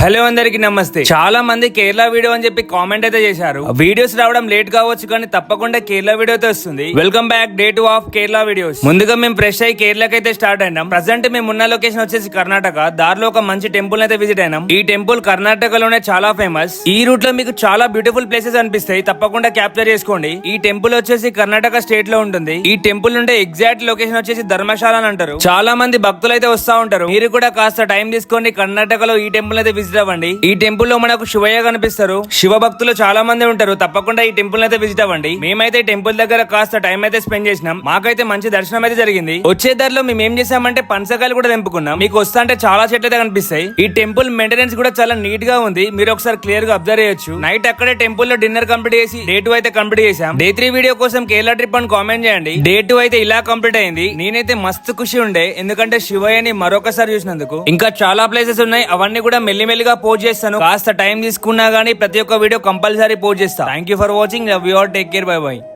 Hello అందరికి నమస్తే. చాలా మంది కేరళ వీడియో అని చెప్పి కామెంట్ అయితే చేశారు. వీడియోస్ రావడం లేట్ కావచ్చు కానీ తప్పకుండా కేరళ వీడియో అయితే వస్తుంది. Welcome back day 2 of Kerala videos. ముందుగా మేము ఫ్రెష్ అయ్యి కేరళకి అయితే స్టార్ట్ అయినాం. ప్రజెంట్ మేము ఉన్న లొకేషన్ వచ్చేసి కర్ణాటక. దారిలో ఒక మంచి టెంపుల్ అయితే విజిట్ అయినాం. ఈ టెంపుల్ కర్ణాటకలోనే చాలా ఫేమస్. ఈ రూట్ లో మీకు చాలా బ్యూటిఫుల్ ప్లేసెస్ అనిపిస్తాయి, తప్పకుండా క్యాప్చర్ చేసుకోండి. ఈ టెంపుల్ వచ్చేసి కర్ణాటక స్టేట్ లో ఉంటుంది. ఈ టెంపుల్ నుండి ఎగ్జాక్ట్ లొకేషన్ వచ్చేసి ధర్మశాల అని అంటారు. చాలా మంది భక్తులు అయితే వస్తా ఉంటారు. మీరు కూడా కాస్త టైం తీసుకోండి, కర్ణాటకలో ఈ టెంపుల్ అయితే విజిట్ అవ్వండి. ఈ టెంపుల్ లో మనకు శివయ్య కనిపిస్తారు. శివ భక్తులు చాలా మంది ఉంటారు, తప్పకుండా ఈ టెంపుల్ అయితే విజిట్ అవ్వండి. మేమైతే టెంపుల్ దగ్గర కాస్త టైం అయితే స్పెండ్ చేసినాం. మాకైతే మంచి దర్శనం అయితే జరిగింది. వచ్చే దారిలో మేము ఏం చేసామంటే పనసకాయలు కూడా తెంపుకున్నాం. మీకు వస్తా అంటే చాలా చెట్లు అయితే కనిపిస్తాయి. ఈ టెంపుల్ మెయింటెనెన్స్ కూడా చాలా నీట్ గా ఉంది. మీరు ఒకసారి క్లియర్ గా అబ్జర్వ్ చేయొచ్చు. నైట్ అక్కడే టెంపుల్ లో డిన్నర్ కంప్లీట్ చేసి డే 2 అయితే కంప్లీట్ చేసాం. డే 3 వీడియో కోసం కేరళ ట్రిప్ అని కామెంట్ చేయండి. డే 2 అయితే ఇలా కంప్లీట్ అయింది. నేనైతే మస్తు ఖుషి ఉండే, ఎందుకంటే శివయ్యని మరొకసారి చూసినందుకు. ఇంకా చాలా ప్లేసెస్ ఉన్నాయి, అవన్నీ కూడా మెల్లిమెల్లిగా పోస్ట్ చేస్తాను. కాస్త టైం తీసుకున్నా గానీ ప్రతి ఒక్క వీడియో కంపల్సరీ పోస్ట్ చేస్తా. Thank you for watching. Love you all. Take care. By by.